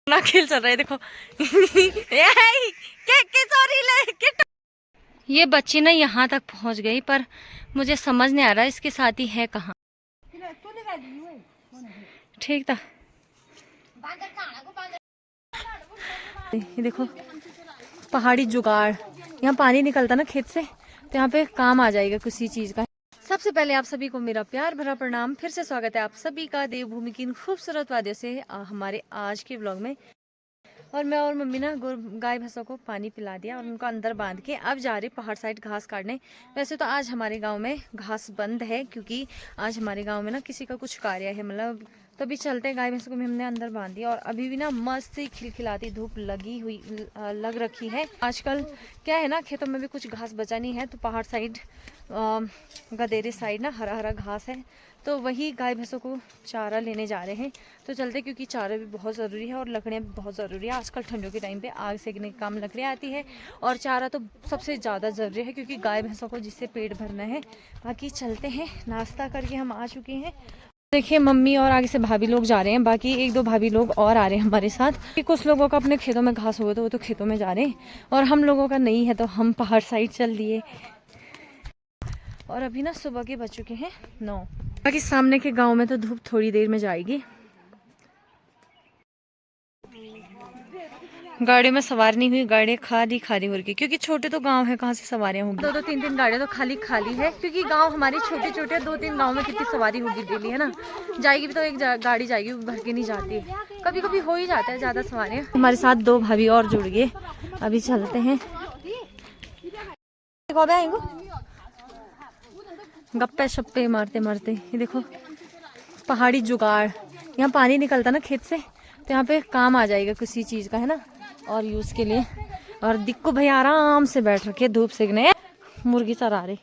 ना खेल चल रहा है देखो। ये बच्ची ना यहाँ तक पहुँच गई, पर मुझे समझ नहीं आ रहा इसके साथी है कहाँ। ठीक था। ये देखो पहाड़ी जुगाड़, यहाँ पानी निकलता ना खेत से, तो यहाँ पे काम आ जाएगा किसी चीज का। सबसे पहले आप सभी को मेरा प्यार भरा प्रणाम। फिर से स्वागत है आप सभी का देवभूमि की इन खूबसूरत वादियों से हमारे आज के व्लॉग में। और मैं और मम्मी ना गाय भैंसों को पानी पिला दिया और उनको अंदर बांध के अब जा रहे पहाड़ साइड घास काटने। वैसे तो आज हमारे गांव में घास बंद है, क्योंकि आज हमारे गांव में ना किसी का कुछ कार्य है, मतलब तभी चलते गाय भैंसों को भी हमने अंदर बांध दिया। और अभी भी ना मस्त सी खिलखिलाती धूप लग रखी है। आजकल क्या है ना, खेतों में भी कुछ घास बचा नहीं है, तो पहाड़ साइड गदेरे साइड ना हरा हरा घास है, तो वही गाय भैंसों को चारा लेने जा रहे हैं। तो चलते, क्योंकि चारा भी बहुत ज़रूरी है और लकड़ियाँ भी बहुत ज़रूरी है। आजकल ठंडियों के टाइम पे आग सेकने के काम लकड़ियाँ आती है, और चारा तो सबसे ज़्यादा ज़रूरी है, क्योंकि गाय भैंसों को जिससे पेट भरना है। बाकी चलते हैं, नाश्ता करके हम आ चुके हैं। देखिए मम्मी और आगे से भाभी लोग जा रहे हैं, बाकी एक दो भाभी लोग और आ रहे हैं हमारे साथ। कुछ लोगों का अपने खेतों में घास हुआ तो वो तो खेतों में जा रहे हैं, और हम लोगों का नहीं है, तो हम पहाड़ साइड चल दिए। और अभी ना सुबह के बज चुके हैं 9। बाकी सामने के गांव में तो धूप थोड़ी देर में जाएगी। गाड़ी में सवार नहीं हुई, गाड़ी खाली खाली हो रही, क्योंकि छोटे तो गांव है, कहाँ से सवारियां होंगी। दो तीन गाड़ियां तो खाली खाली है, क्योंकि गांव हमारे छोटे छोटे, 2-3 गांव में कितनी सवारी होगी डेली, है ना। जाएगी भी तो एक गाड़ी जाएगी, भर के नहीं जाती, कभी कभी हो ही जाता है ज्यादा सवारियां। हमारे साथ 2 भाभी और जुड़ गए, अभी चलते हैं। गप्पे शप्पे मारते मारते, ये देखो पहाड़ी जुगाड़, यहाँ पानी निकलता ना खेत से, तो यहाँ पे काम आ जाएगा किसी चीज का, है ना, और यूज के लिए। और दिक्कू भैया आराम से बैठ रखे धूप सेकने, मुर्गी चरा रहे।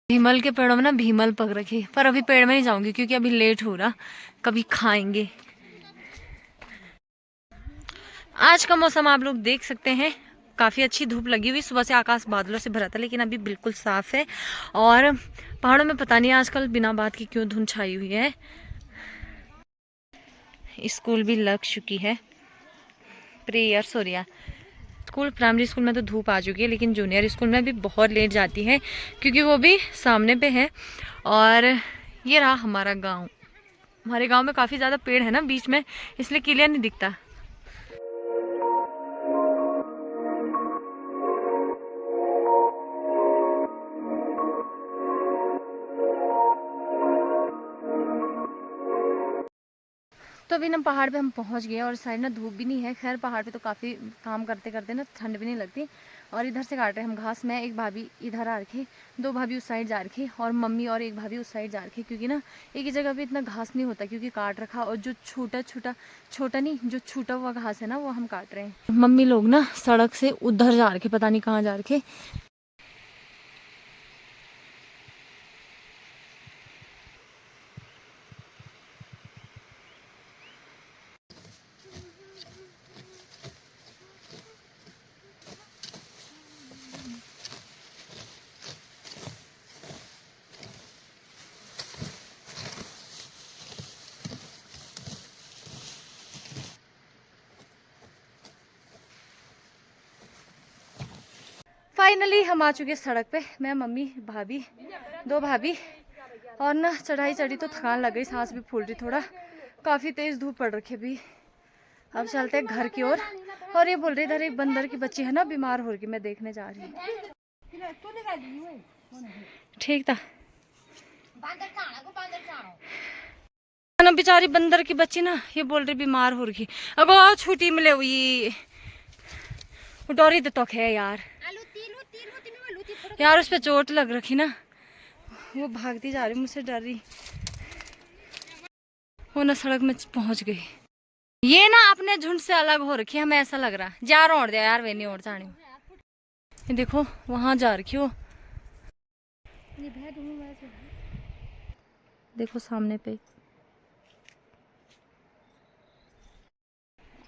भीमल के पेड़ों में ना भीमल पक रखी, पर अभी पेड़ में नहीं जाऊंगी क्योंकि अभी लेट हो रहा, कभी खाएंगे। आज का मौसम आप लोग देख सकते हैं, काफ़ी अच्छी धूप लगी हुई। सुबह से आकाश बादलों से भरा था, लेकिन अभी बिल्कुल साफ है। और पहाड़ों में पता नहीं आजकल बिना बात की क्यों धुंध छाई हुई है। स्कूल भी लग चुकी है, प्रेयर सोरिया स्कूल, प्राइमरी स्कूल में तो धूप आ चुकी है, लेकिन जूनियर स्कूल में भी बहुत लेट जाती है, क्योंकि वो भी सामने पे है। और ये रहा हमारा गाँव। हमारे गाँव में काफ़ी ज़्यादा पेड़ है ना बीच में, इसलिए क्लियर नहीं दिखता। तो अभी ना पहाड़ पे हम पहुंच गए, और साइड ना धूप भी नहीं है। खैर पहाड़ पे तो काफ़ी काम करते करते ना ठंड भी नहीं लगती। और इधर से काट रहे हम घास में, एक भाभी इधर आ रखी, 2 भाभी उस साइड जा रखी, और मम्मी और एक भाभी उस साइड जा रखी, क्योंकि ना एक ही जगह पे इतना घास नहीं होता, क्योंकि काट रखा। और जो छोटा नहीं, जो छूटा हुआ घास है ना, वो हम काट रहे हैं। मम्मी लोग ना सड़क से उधर जा रखे, पता नहीं कहाँ जा रखे। फाइनली हम आ चुके सड़क पे, मैं मम्मी भाभी 2 भाभी। और ना चढ़ाई चढ़ी तो थकान लग गई, सांस भी फूल रही थोड़ा, काफ़ी तेज़ धूप पड़ रखी अभी। अब चलते हैं घर की ओर। और ये बोल रही इधर एक बंदर की बच्ची है ना बीमार हो रही, मैं देखने जा रही हूँ। ठीक था ना, बेचारी बंदर की बच्ची ना, ये बोल रही बीमार हो रही। अगो छुट्टी मिले हुई डोरी तो है यार, यार उस पे चोट लग रखी ना, वो भागती जा रही, मुझसे डर रही। वो ना सड़क में पहुंच गई। ये ना अपने झुंड से अलग हो रखी है, हमें ऐसा लग रहा जा रहा और दिया यार, वे नहीं और जाने। देखो वहां जा रखी हो, देखो सामने पे।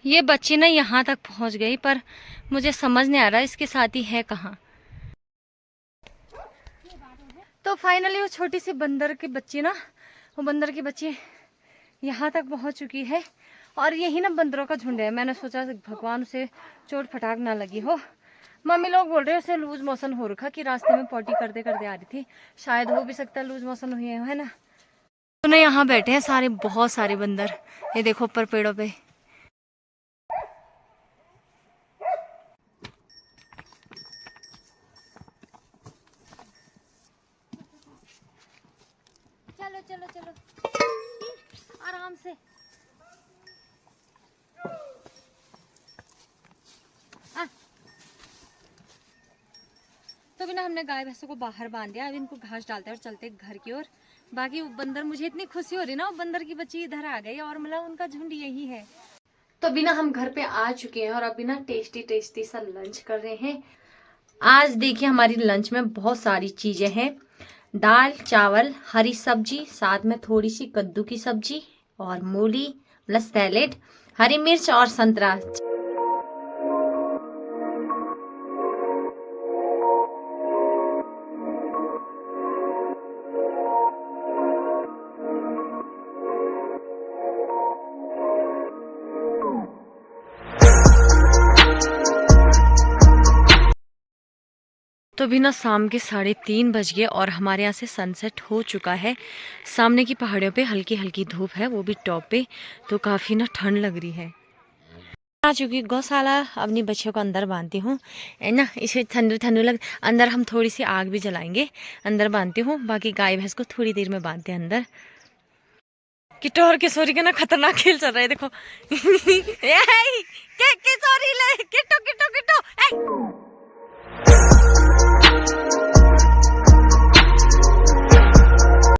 ये बच्ची ना यहाँ तक पहुंच गई, पर मुझे समझ नहीं आ रहा इसके साथी है कहाँ। तो फाइनली वो छोटी सी बंदर की बच्ची ना वो बंदर की बच्ची यहाँ तक पहुँच चुकी है और यही ना बंदरों का झुंड है। मैंने सोचा भगवान उसे चोट फटाक ना लगी हो। मम्मी लोग बोल रहे हैं उसे लूज मोशन हो रखा कि रास्ते में पॉटी करते करते आ रही थी। शायद हो भी सकता है लूज मोशन हुई है ना। तो यहाँ बैठे हैं सारे, बहुत सारे बंदर। ये देखो ऊपर पेड़ों पे। चलो चलो चलो आराम से। तो बिना हमने गाय भैंसों को बाहर बांध दिया। अब इनको घास डालते हैं और चलते घर की ओर। बाकी वो बंदर, मुझे इतनी खुशी हो रही ना, वो बंदर की बच्ची इधर आ गई और मतलब उनका झुंड यही है। तो बिना हम घर पे आ चुके हैं और अभी ना टेस्टी टेस्टी सा लंच कर रहे हैं। आज देखिए हमारी लंच में बहुत सारी चीजें हैं। दाल चावल, हरी सब्जी, साथ में थोड़ी सी कद्दू की सब्जी और मूली प्लस सैलेड, हरी मिर्च और संतरा। तो भी ना शाम के 3:30 बज गए और हमारे यहाँ से सनसेट हो चुका है। सामने की पहाड़ियों पे हल्की हल्की धूप है, वो भी टॉप पे, तो काफ़ी ना ठंड लग रही है। आ चुकी गौशाला, अपनी बच्चियों को अंदर बांधती हूँ ना। इसे ठंडू ठंडू लग, अंदर हम थोड़ी सी आग भी जलाएंगे। अंदर बांधती हूँ, बाकी गाय भैंस को थोड़ी देर में बांधते हैं अंदर। किट्टू और किशोरी का ना खतरनाक खेल चल रहा है, देखो। किशोरी ले, किट्टू किट्टू किट्टू।